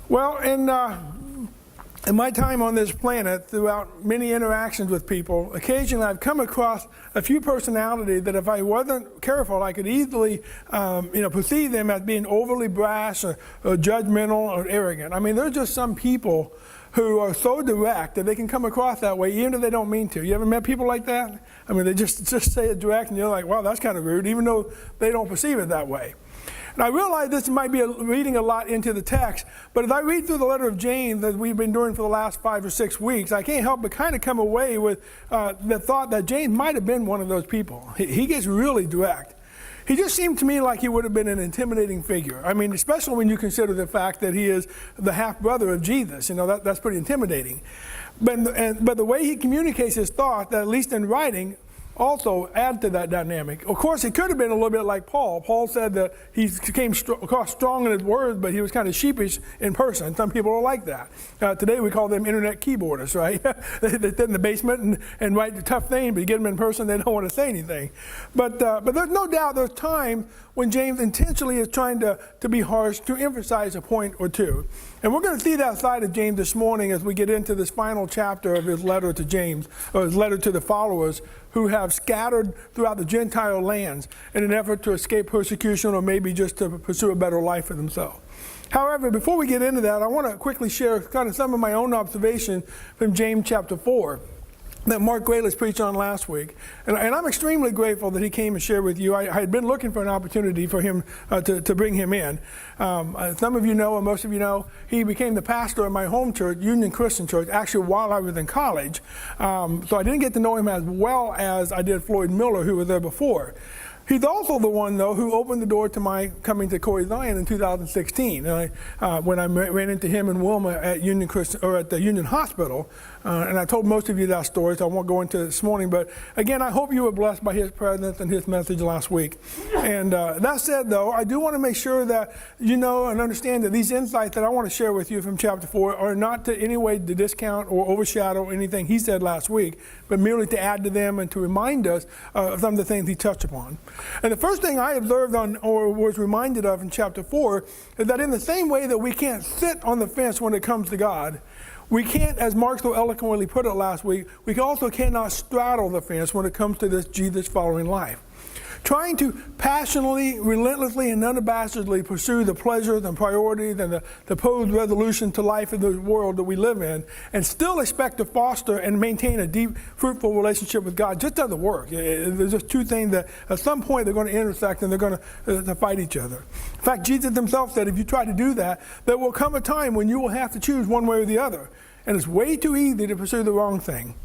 Well, in my time on this planet, throughout many interactions with people, occasionally I've come across a few personalities that if I wasn't careful, I could easily perceive them as being overly brash or judgmental or arrogant. I mean, there's just some people who are so direct that they can come across that way even if they don't mean to. You ever met people like that? I mean, they just say it direct and you're like, wow, that's kind of rude, even though they don't perceive it that way. And I realize this might be reading a lot into the text, but as I read through the letter of James that we've been doing for the last 5 or 6 weeks, I can't help but kind of come away with the thought that James might have been one of those people. He gets really direct. He just seemed to me like he would have been an intimidating figure. I mean, especially when you consider the fact that he is the half-brother of Jesus. You know, that's pretty intimidating. But the way he communicates his thought, that at least in writing, also add to that dynamic. Of course, it could have been a little bit like Paul. Paul said that he came across strong in his words, but he was kind of sheepish in person. Some people are like that. Today we call them internet keyboardists, right? They sit in the basement and write the tough thing, but you get them in person, they don't want to say anything. But there's no doubt there's times when James intentionally is trying to be harsh to emphasize a point or two. And we're going to see that side of James this morning as we get into this final chapter of his letter to James, or his letter to the followers who have scattered throughout the Gentile lands in an effort to escape persecution or maybe just to pursue a better life for themselves. However, before we get into that, I want to quickly share kind of some of my own observation from James chapter 4. That Mark Graylis preached on last week. And I'm extremely grateful that he came and shared with you. I had been looking for an opportunity for him to bring him in. Some of you know, and most of you know, he became the pastor of my home church, Union Christian Church, actually while I was in college. So I didn't get to know him as well as I did Floyd Miller, who was there before. He's also the one, though, who opened the door to my coming to Corey Zion in 2016. When I ran into him and Wilma at Union Christian, or at the Union Hospital, and I told most of you that story, so I won't go into it this morning. But again, I hope you were blessed by his presence and his message last week. And that said, though, I do want to make sure that you know and understand that these insights that I want to share with you from chapter 4 are not to any way to discount or overshadow anything he said last week, but merely to add to them and to remind us of some of the things he touched upon. And the first thing I observed on, or was reminded of in chapter 4, is that in the same way that we can't sit on the fence when it comes to God, we can't, as Mark so eloquently put it last week, we also cannot straddle the fence when it comes to this Jesus-following life. Trying to passionately, relentlessly, and unabashedly pursue the pleasures and priorities and the proposed resolution to life in the world that we live in, and still expect to foster and maintain a deep, fruitful relationship with God just doesn't work. There's just two things that at some point they're going to intersect and they're going to fight each other. In fact, Jesus himself said if you try to do that, there will come a time when you will have to choose one way or the other. And it's way too easy to pursue the wrong thing.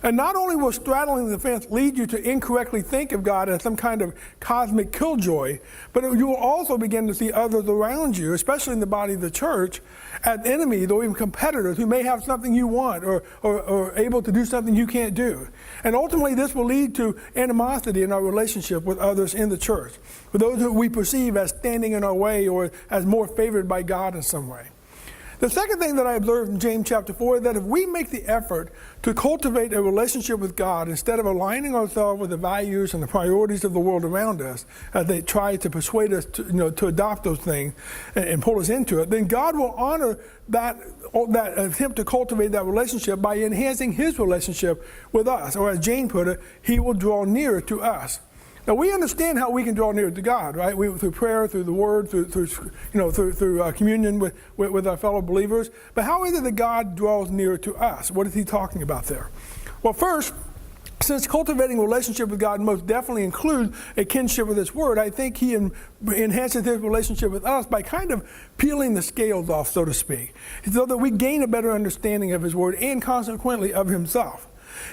And not only will straddling the fence lead you to incorrectly think of God as some kind of cosmic killjoy, but you will also begin to see others around you, especially in the body of the church, as enemies or even competitors who may have something you want or able to do something you can't do. And ultimately this will lead to animosity in our relationship with others in the church, with those who we perceive as standing in our way or as more favored by God in some way. The second thing that I observed in James chapter 4 is that if we make the effort to cultivate a relationship with God instead of aligning ourselves with the values and the priorities of the world around us as they try to persuade us to adopt those things and pull us into it, then God will honor that attempt to cultivate that relationship by enhancing his relationship with us. Or as Jane put it, he will draw nearer to us. Now we understand how we can draw near to God, right? Through prayer, through the Word, through communion with our fellow believers. But how is it that God draws nearer to us? What is he talking about there? Well, first, since cultivating a relationship with God most definitely includes a kinship with his Word, I think he enhances his relationship with us by kind of peeling the scales off, so to speak, so that we gain a better understanding of his Word and consequently of himself.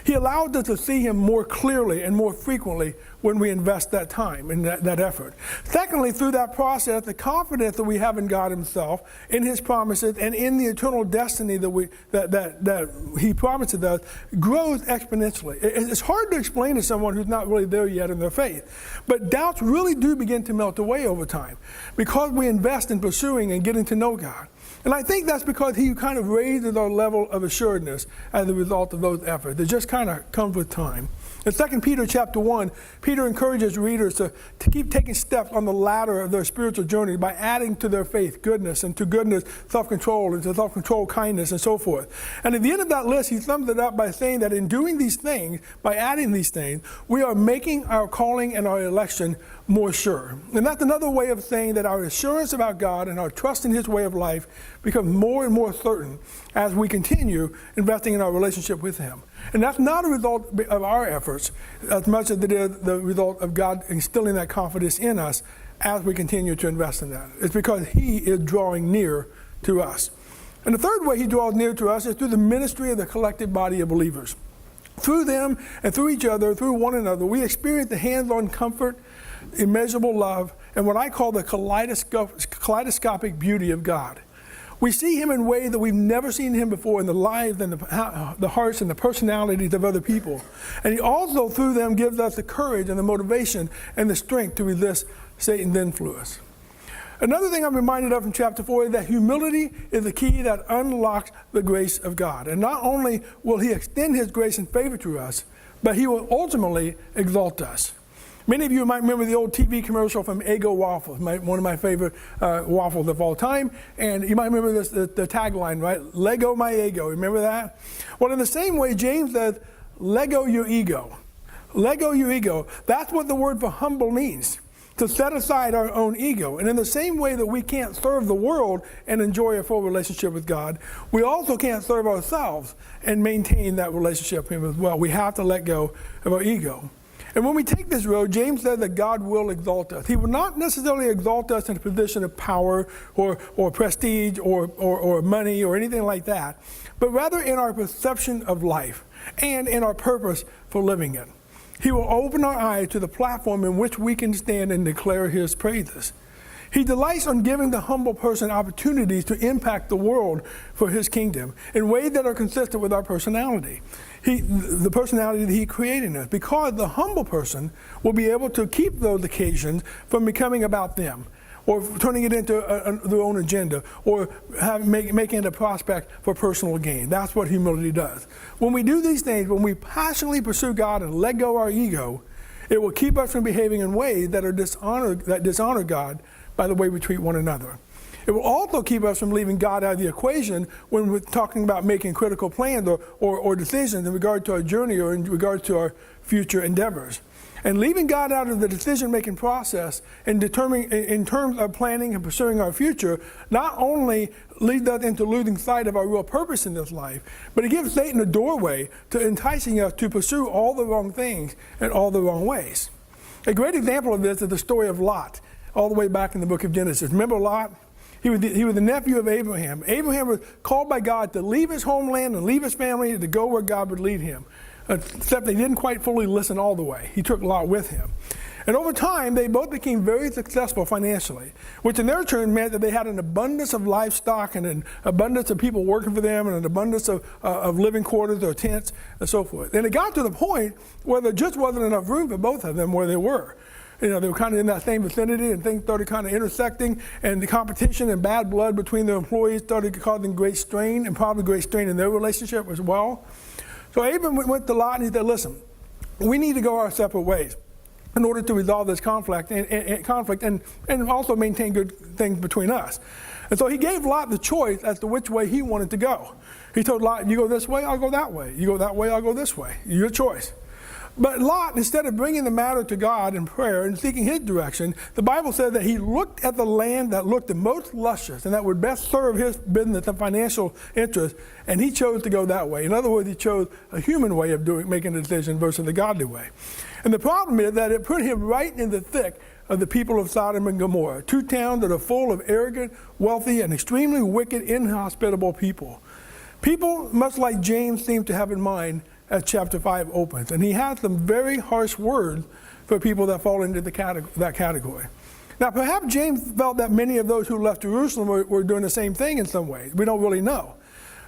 He allowed us to see him more clearly and more frequently when we invest that time and that effort. Secondly, through that process, the confidence that we have in God himself, in his promises, and in the eternal destiny that he promises us grows exponentially. It's hard to explain to someone who's not really there yet in their faith. But doubts really do begin to melt away over time because we invest in pursuing and getting to know God. And I think that's because he kind of raises our level of assuredness as a result of those efforts. It just kind of comes with time. In 2 Peter chapter 1, Peter encourages readers to keep taking steps on the ladder of their spiritual journey by adding to their faith goodness, and to goodness self-control, and to self-control kindness, and so forth. And at the end of that list, he sums it up by saying that in doing these things, by adding these things, we are making our calling and our election more sure. And that's another way of saying that our assurance about God and our trust in his way of life becomes more and more certain as we continue investing in our relationship with him. And that's not a result of our efforts as much as it is the result of God instilling that confidence in us as we continue to invest in that. It's because he is drawing near to us. And the third way he draws near to us is through the ministry of the collective body of believers. Through them and through each other, through one another, we experience the hands-on comfort, immeasurable love, and what I call the kaleidoscopic beauty of God. We see him in ways that we've never seen him before in the lives and the hearts and the personalities of other people. And he also, through them, gives us the courage and the motivation and the strength to resist Satan's influence. Another thing I'm reminded of from chapter 4 is that humility is the key that unlocks the grace of God. And not only will he extend his grace and favor to us, but he will ultimately exalt us. Many of you might remember the old TV commercial from Eggo Waffles, one of my favorite waffles of all time. And you might remember this, the tagline, right? Lego my ego. Remember that? Well, in the same way, James says, Lego your ego. Lego your ego. That's what the word for humble means. To set aside our own ego. And in the same way that we can't serve the world and enjoy a full relationship with God, we also can't serve ourselves and maintain that relationship with him as well. We have to let go of our ego. And when we take this road, James said that God will exalt us. He will not necessarily exalt us in a position of power or prestige or money or anything like that, but rather in our perception of life and in our purpose for living it. He will open our eyes to the platform in which we can stand and declare his praises. He delights on giving the humble person opportunities to impact the world for his kingdom in ways that are consistent with our personality. The personality that he created in us. Because the humble person will be able to keep those occasions from becoming about them, or turning it into their own agenda, or making it a prospect for personal gain. That's what humility does. When we do these things, when we passionately pursue God and let go our ego, it will keep us from behaving in ways that dishonor God by the way we treat one another. It will also keep us from leaving God out of the equation when we're talking about making critical plans or decisions in regard to our journey or in regard to our future endeavors. And leaving God out of the decision-making process and determining in terms of planning and pursuing our future not only leads us into losing sight of our real purpose in this life, but it gives Satan a doorway to enticing us to pursue all the wrong things in all the wrong ways. A great example of this is the story of Lot, all the way back in the book of Genesis. Remember Lot? He was the nephew of Abraham. Abraham was called by God to leave his homeland and leave his family to go where God would lead him. Except they didn't quite fully listen all the way. He took Lot with him. And over time, they both became very successful financially, which in their turn meant that they had an abundance of livestock and an abundance of people working for them and an abundance of living quarters or tents and so forth. And it got to the point where there just wasn't enough room for both of them where they were. You know, they were kind of in that same vicinity, and things started kind of intersecting, and the competition and bad blood between their employees started causing great strain, and probably great strain in their relationship as well. So Abram went to Lot and he said, listen, we need to go our separate ways in order to resolve this conflict and also maintain good things between us. And so he gave Lot the choice as to which way he wanted to go. He told Lot, you go this way, I'll go that way. You go that way, I'll go this way. Your choice. But Lot, instead of bringing the matter to God in prayer and seeking his direction, the Bible says that he looked at the land that looked the most luscious and that would best serve his business and financial interests, and he chose to go that way. In other words, he chose a human way of making a decision versus the godly way. And the problem is that it put him right in the thick of the people of Sodom and Gomorrah, two towns that are full of arrogant, wealthy, and extremely wicked, inhospitable people. People, much like James seems to have in mind as chapter 5 opens. And he has some very harsh words for people that fall into that category. Now, perhaps James felt that many of those who left Jerusalem were doing the same thing in some way. We don't really know.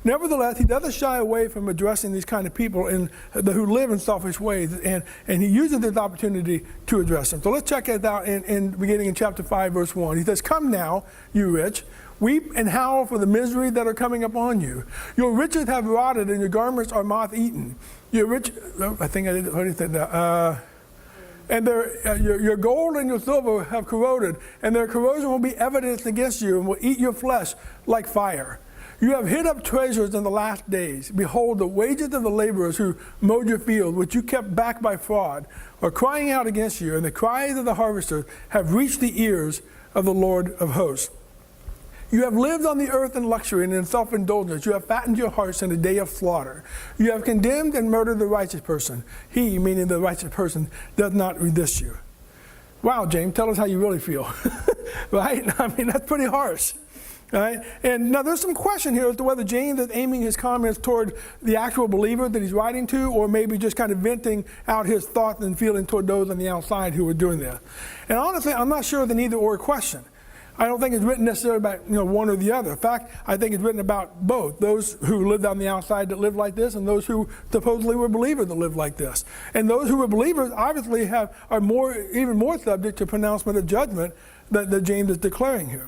Nevertheless, he doesn't shy away from addressing these kind of people who live in selfish ways, and he uses this opportunity to address them. So let's check it out beginning in chapter 5, verse 1. He says, "Come now, you rich, Weep and howl for the misery that are coming upon you. Your riches have rotted and your garments are moth-eaten. Your and your gold and your silver have corroded, and their corrosion will be evidence against you and will eat your flesh like fire. You have hid up treasures in the last days. Behold, the wages of the laborers who mowed your field, which you kept back by fraud, are crying out against you, and the cries of the harvesters have reached the ears of the Lord of hosts. You have lived on the earth in luxury and in self-indulgence. You have fattened your hearts in a day of slaughter. You have condemned and murdered the righteous person. He, meaning the righteous person, does not resist you. Wow, James, tell us how you really feel. Right? I mean, that's pretty harsh. Right? And now there's some question here as to whether James is aiming his comments toward the actual believer that he's writing to, or maybe just kind of venting out his thoughts and feelings toward those on the outside who are doing this. And honestly, I'm not sure of the neither or question. I don't think it's written necessarily about one or the other. In fact, I think it's written about both. Those who lived on the outside that lived like this, and those who supposedly were believers that lived like this. And those who were believers obviously are even more subject to pronouncement of judgment that James is declaring here.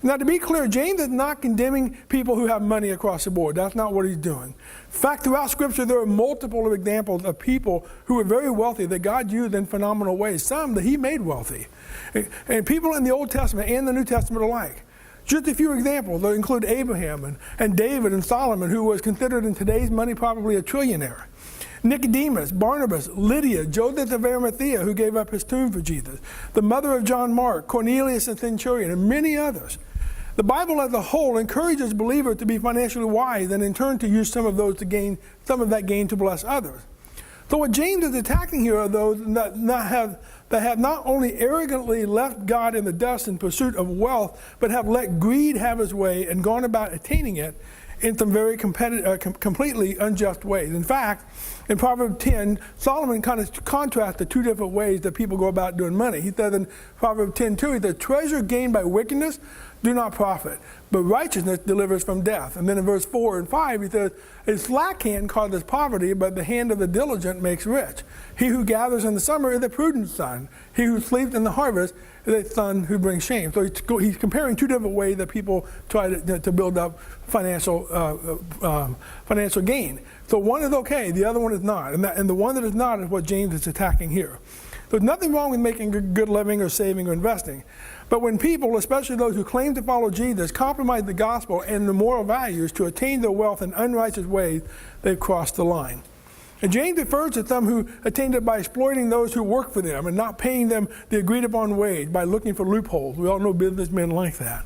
Now, to be clear, James is not condemning people who have money across the board. That's not what he's doing. In fact, throughout Scripture, there are multiple examples of people who were very wealthy that God used in phenomenal ways, some that he made wealthy. And people in the Old Testament and the New Testament alike. Just a few examples that include Abraham and David and Solomon, who was considered in today's money probably a trillionaire. Nicodemus, Barnabas, Lydia, Joseph of Arimathea, who gave up his tomb for Jesus, the mother of John Mark, Cornelius the centurion, and many others. The Bible as a whole encourages believers to be financially wise and in turn to use some of that gain to bless others. So what James is attacking here are those that have not only arrogantly left God in the dust in pursuit of wealth, but have let greed have its way and gone about attaining it in some very completely unjust ways. In fact, in Proverbs 10, Solomon kind of contrasts the two different ways that people go about doing money. He says in Proverbs 10:2, he says, treasure gained by wickedness do not profit, but righteousness delivers from death. And then in verse 4 and 5, he says, a slack hand causes poverty, but the hand of the diligent makes rich. He who gathers in the summer is a prudent son. He who sleeps in the harvest is a son who brings shame. So he's comparing two different ways that people try to build up financial gain. So one is okay, the other one is not. And the one that is not is what James is attacking here. There's nothing wrong with making a good living or saving or investing. But when people, especially those who claim to follow Jesus, compromise the gospel and the moral values to attain their wealth in unrighteous ways, they've crossed the line. And James refers to some who attained it by exploiting those who work for them and not paying them the agreed upon wage by looking for loopholes. We all know businessmen like that.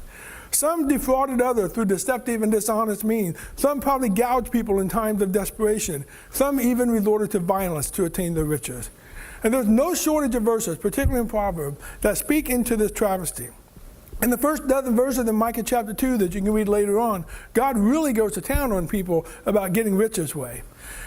Some defrauded others through deceptive and dishonest means. Some probably gouged people in times of desperation. Some even resorted to violence to attain their riches. And there's no shortage of verses, particularly in Proverbs, that speak into this travesty. In the first dozen verses in Micah chapter 2 that you can read later on, God really goes to town on people about getting rich this way.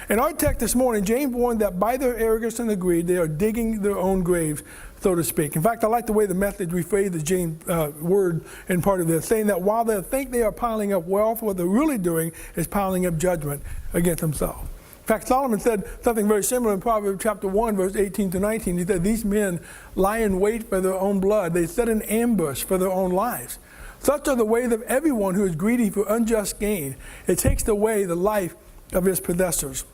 In our text this morning, James warned that by their arrogance and greed, they are digging their own graves, so to speak. In fact, I like the way the Message rephrased the James word in part of this, saying that while they think they are piling up wealth, what they're really doing is piling up judgment against themselves. In fact, Solomon said something very similar in Proverbs chapter 1, verse 18 to 19. He said, these men lie in wait for their own blood. They set an ambush for their own lives. Such are the ways of everyone who is greedy for unjust gain. It takes away the life of his possessors.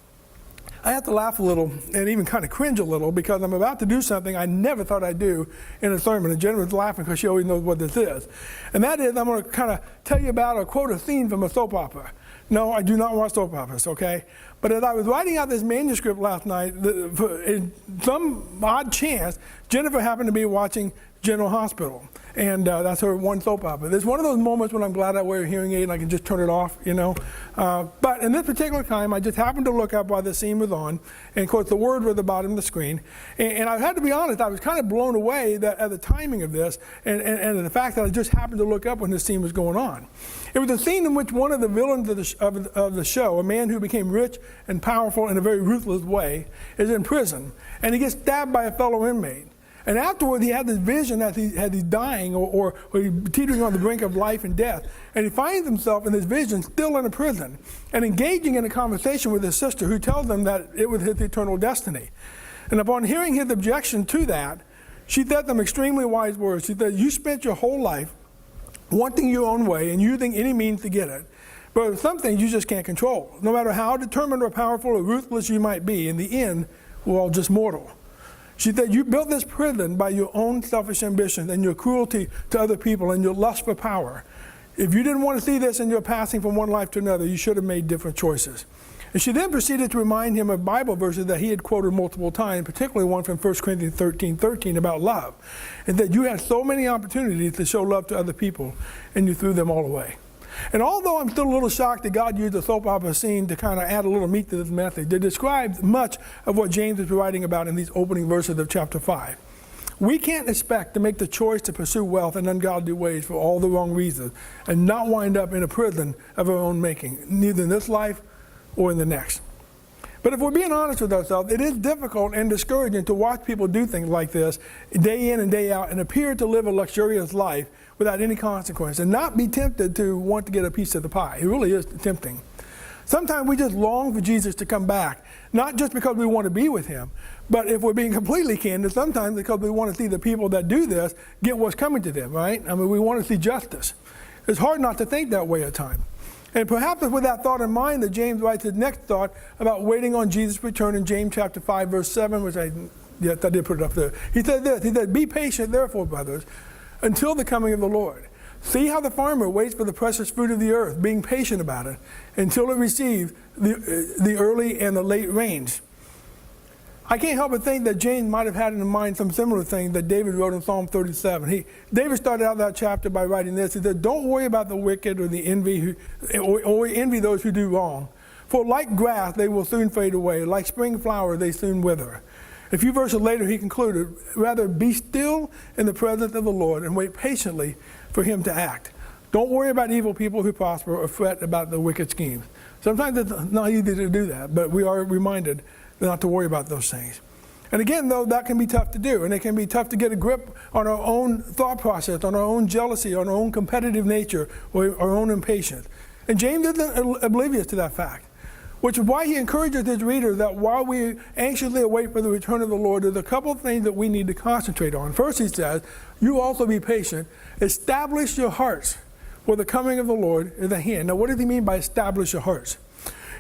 I have to laugh a little and even kind of cringe a little because I'm about to do something I never thought I'd do in a sermon. And Jennifer's laughing because she always knows what this is. And that is, I'm going to kind of tell you about or quote a scene from a soap opera. No, I do not watch soap operas, okay? But as I was writing out this manuscript last night, in some odd chance, Jennifer happened to be watching General Hospital. And that's her one soap opera. There's one of those moments when I'm glad I wear a hearing aid and I can just turn it off, But in this particular time, I just happened to look up while the scene was on, and of course the words were at the bottom of the screen. And I had to be honest, I was kind of blown away at the timing of this and the fact that I just happened to look up when this scene was going on. It was a scene in which one of the villains of the show, a man who became rich and powerful in a very ruthless way, is in prison, and he gets stabbed by a fellow inmate. And afterward, he had this vision that he's dying or he's teetering on the brink of life and death. And he finds himself in this vision still in a prison and engaging in a conversation with his sister, who tells him that it was his eternal destiny. And upon hearing his objection to that, she said some extremely wise words. She said, you spent your whole life wanting your own way and using any means to get it. But some things you just can't control. No matter how determined or powerful or ruthless you might be, in the end, we're all just mortal. She said, you built this prison by your own selfish ambitions and your cruelty to other people and your lust for power. If you didn't want to see this and you're passing from one life to another, you should have made different choices. And she then proceeded to remind him of Bible verses that he had quoted multiple times, particularly one from 1 Corinthians 13:13 about love. And that you had so many opportunities to show love to other people, and you threw them all away. And although I'm still a little shocked that God used a soap opera scene to kind of add a little meat to this message, it describes much of what James is writing about in these opening verses of chapter 5. We can't expect to make the choice to pursue wealth in ungodly ways for all the wrong reasons and not wind up in a prison of our own making, neither in this life or in the next. But if we're being honest with ourselves, it is difficult and discouraging to watch people do things like this day in and day out and appear to live a luxurious life without any consequence and not be tempted to want to get a piece of the pie. It really is tempting. Sometimes we just long for Jesus to come back, not just because we want to be with him, but if we're being completely candid, sometimes because we want to see the people that do this get what's coming to them, right? I mean, we want to see justice. It's hard not to think that way at times. And perhaps it's with that thought in mind that James writes his next thought about waiting on Jesus' return in James chapter 5, verse 7, which I did put it up there. He said this, he said, be patient, therefore, brothers, until the coming of the Lord. See how the farmer waits for the precious fruit of the earth, being patient about it, until it receives the early and the late rains. I can't help but think that James might have had in mind some similar things that David wrote in Psalm 37. David started out that chapter by writing this. He said, don't worry about the wicked or the envy or envy those who do wrong. For like grass, they will soon fade away. Like spring flowers, they soon wither. A few verses later, he concluded, rather be still in the presence of the Lord and wait patiently for him to act. Don't worry about evil people who prosper or fret about the wicked schemes. Sometimes it's not easy to do that, but we are reminded not to worry about those things. And again, though, that can be tough to do, and it can be tough to get a grip on our own thought process, on our own jealousy, on our own competitive nature, or our own impatience. And James isn't oblivious to that fact, which is why he encourages his readers that while we anxiously await for the return of the Lord, there's a couple of things that we need to concentrate on. First, he says, you also be patient. Establish your hearts, for the coming of the Lord is at hand. Now, what does he mean by establish your hearts?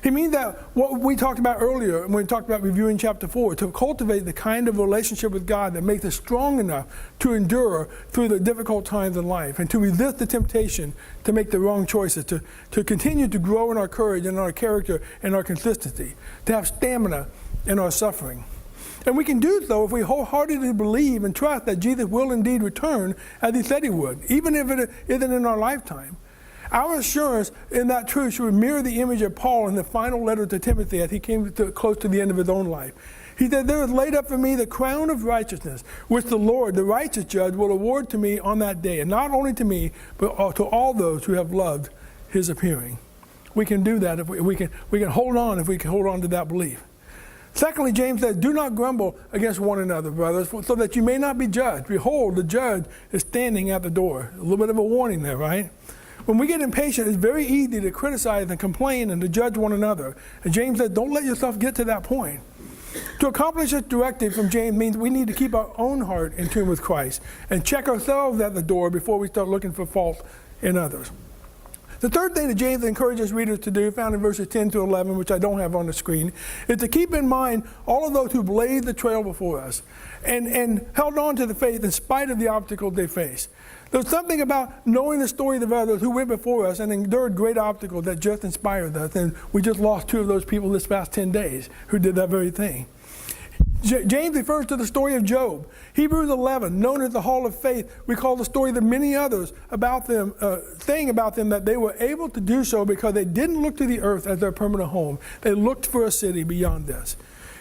He means that what we talked about earlier when we talked about reviewing chapter 4, to cultivate the kind of relationship with God that makes us strong enough to endure through the difficult times in life and to resist the temptation to make the wrong choices, to continue to grow in our courage and our character and our consistency, to have stamina in our suffering. And we can do so if we wholeheartedly believe and trust that Jesus will indeed return as he said he would, even if it isn't in our lifetime. Our assurance in that truth should mirror the image of Paul in the final letter to Timothy as he came close to the end of his own life. He said, there is laid up for me the crown of righteousness, which the Lord, the righteous judge, will award to me on that day, and not only to me, but to all those who have loved his appearing. We can do that if we can hold on if we can hold on to that belief. Secondly, James says, do not grumble against one another, brothers, so that you may not be judged. Behold, the judge is standing at the door. A little bit of a warning there, right? When we get impatient, it's very easy to criticize and complain and to judge one another. And James said, don't let yourself get to that point. To accomplish this directive from James means we need to keep our own heart in tune with Christ and check ourselves at the door before we start looking for fault in others. The third thing that James encourages readers to do, found in verses 10 to 11, which I don't have on the screen, is to keep in mind all of those who blazed the trail before us and held on to the faith in spite of the obstacles they faced. There's something about knowing the stories of others who went before us and endured great obstacles that just inspired us. And we just lost two of those people this past 10 days who did that very thing. James refers to the story of Job. Hebrews 11, known as the Hall of Faith, recall the story of many others about them, saying about them that they were able to do so because they didn't look to the earth as their permanent home. They looked for a city beyond this.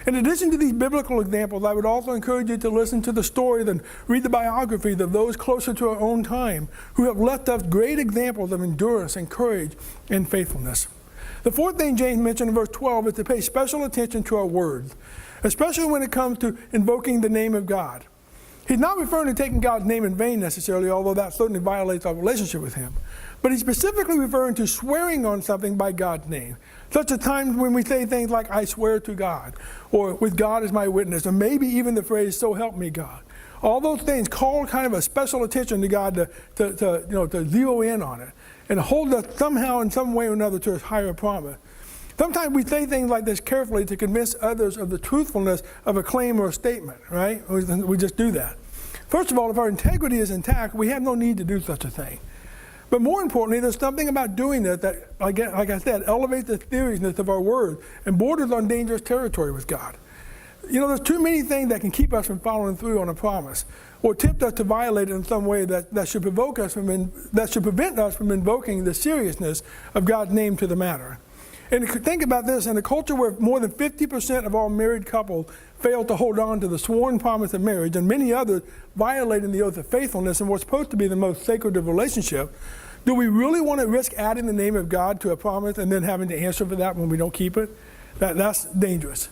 In addition to these biblical examples, I would also encourage you to listen to the stories and read the biographies of those closer to our own time who have left us great examples of endurance and courage and faithfulness. The fourth thing James mentioned in verse 12 is to pay special attention to our words, especially when it comes to invoking the name of God. He's not referring to taking God's name in vain necessarily, although that certainly violates our relationship with him. But he's specifically referring to swearing on something by God's name. Such a time when we say things like, I swear to God, or with God as my witness, or maybe even the phrase, so help me God. All those things call kind of a special attention to God to zero in on it and hold us somehow in some way or another to his higher promise. Sometimes we say things like this carefully to convince others of the truthfulness of a claim or a statement, right? We just do that. First of all, if our integrity is intact, we have no need to do such a thing. But more importantly, there's something about doing it that, like I said, elevates the seriousness of our word and borders on dangerous territory with God. You know, there's too many things that can keep us from following through on a promise or tempt us to violate it in some way that should prevent us from invoking the seriousness of God's name to the matter. And think about this, in a culture where more than 50% of all married couples fail to hold on to the sworn promise of marriage, and many others violating the oath of faithfulness in what's supposed to be the most sacred of relationships, do we really want to risk adding the name of God to a promise and then having to answer for that when we don't keep it? That's dangerous.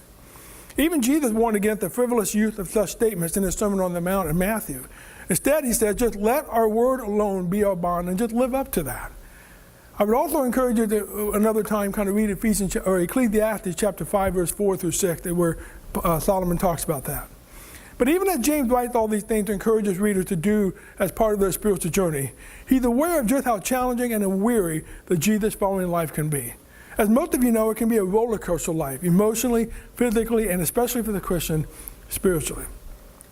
Even Jesus warned against the frivolous use of such statements in his Sermon on the Mount in Matthew. Instead, he said, just let our word alone be our bond and just live up to that. I would also encourage you to another time kind of read Ecclesiastes chapter 5, verse 4 through 6, where Solomon talks about that. But even as James writes all these things to encourage his readers to do as part of their spiritual journey, he's aware of just how challenging and weary the Jesus-following life can be. As most of you know, it can be a roller coaster life, emotionally, physically, and especially for the Christian, spiritually.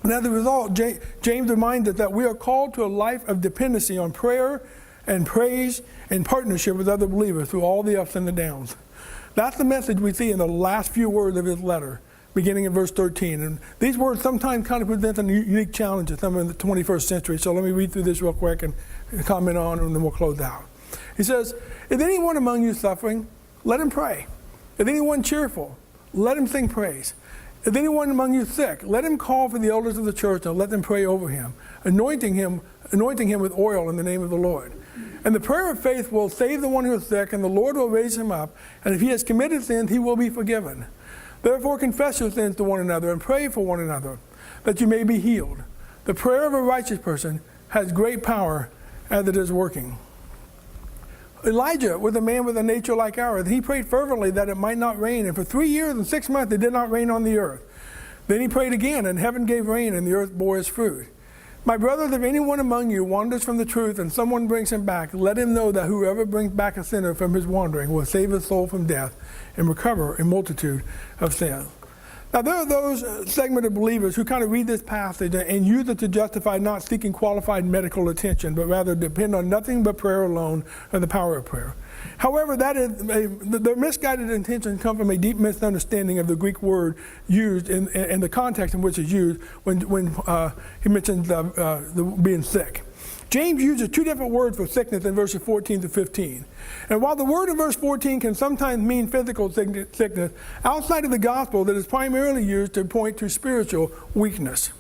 And as a result, James reminds us that we are called to a life of dependency on prayer and praise and partnership with other believers through all the ups and the downs. That's the message we see in the last few words of his letter, beginning in verse 13. And these words sometimes kind of present a unique challenge to some in the 21st century. So let me read through this real quick and comment on it, and then we'll close out. He says, is anyone among you suffering? Let him pray. Is anyone cheerful? Let him sing praise. Is anyone among you sick? Let him call for the elders of the church and let them pray over him, anointing him with oil in the name of the Lord. And the prayer of faith will save the one who is sick, and the Lord will raise him up. And if he has committed sins, he will be forgiven. Therefore confess your sins to one another and pray for one another, that you may be healed. The prayer of a righteous person has great power as it is working. Elijah was a man with a nature like ours. He prayed fervently that it might not rain, and for 3 years and 6 months it did not rain on the earth. Then he prayed again, and heaven gave rain, and the earth bore its fruit. My brothers, if anyone among you wanders from the truth and someone brings him back, let him know that whoever brings back a sinner from his wandering will save his soul from death and recover a multitude of sins. Now, there are those segment of believers who kind of read this passage and use it to justify not seeking qualified medical attention, but rather depend on nothing but prayer alone and the power of prayer. However, their misguided intentions come from a deep misunderstanding of the Greek word used in the context in which it's used when he mentions being sick. James uses two different words for sickness in verses 14 to 15. And while the word in verse 14 can sometimes mean physical sickness, outside of the gospel, that is primarily used to point to spiritual weakness.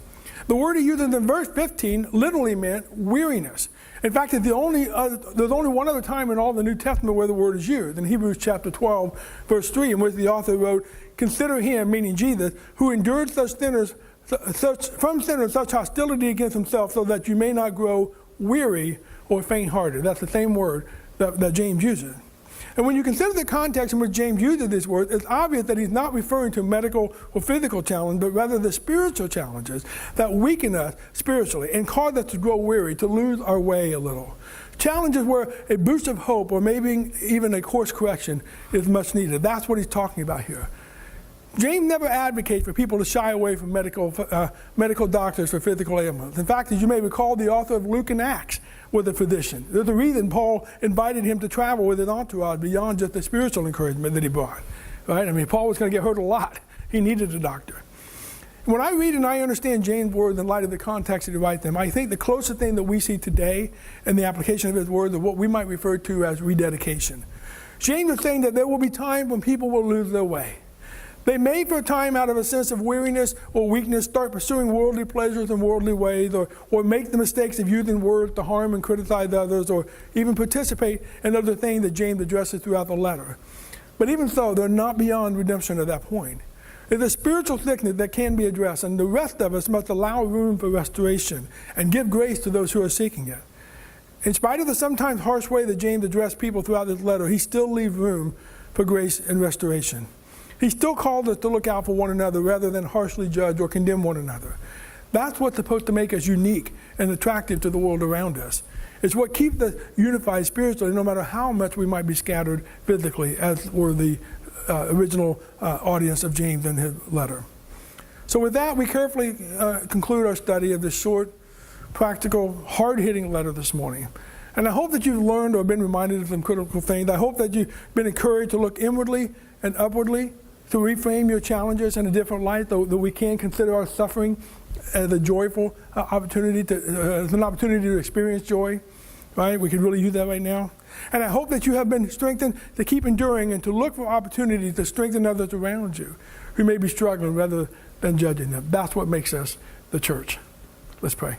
The word he uses in verse 15 literally meant weariness. In fact, there's only one other time in all the New Testament where the word is used, in Hebrews chapter 12, verse 3, in which the author wrote, "Consider him," meaning Jesus, "who endured from sinners such hostility against himself, so that you may not grow weary or faint-hearted." That's the same word that James uses. And when you consider the context in which James uses this word, it's obvious that he's not referring to medical or physical challenge, but rather the spiritual challenges that weaken us spiritually and cause us to grow weary, to lose our way a little. Challenges where a boost of hope or maybe even a course correction is much needed. That's what he's talking about here. James never advocates for people to shy away from medical doctors for physical ailments. In fact, as you may recall, the author of Luke and Acts was a physician. There's a reason Paul invited him to travel with his entourage beyond just the spiritual encouragement that he brought. Right? I mean, Paul was going to get hurt a lot. He needed a doctor. When I read and I understand James' words in light of the context that he writes them, I think the closest thing that we see today in the application of his words is what we might refer to as rededication. James is saying that there will be times when people will lose their way. They may for a time, out of a sense of weariness or weakness, start pursuing worldly pleasures and worldly ways, or make the mistakes of using words to harm and criticize others, or even participate in other things that James addresses throughout the letter. But even so, they're not beyond redemption at that point. There's a spiritual sickness that can be addressed, and the rest of us must allow room for restoration and give grace to those who are seeking it. In spite of the sometimes harsh way that James addressed people throughout this letter, he still leaves room for grace and restoration. He still calls us to look out for one another rather than harshly judge or condemn one another. That's what's supposed to make us unique and attractive to the world around us. It's what keeps us unified spiritually, no matter how much we might be scattered physically, as were the original audience of James in his letter. So with that, we carefully conclude our study of this short, practical, hard-hitting letter this morning. And I hope that you've learned or been reminded of some critical things. I hope that you've been encouraged to look inwardly and upwardly, to reframe your challenges in a different light, that we can consider our suffering as a joyful opportunity, as an opportunity to experience joy, right? We could really use that right now. And I hope that you have been strengthened to keep enduring and to look for opportunities to strengthen others around you who may be struggling rather than judging them. That's what makes us the church. Let's pray.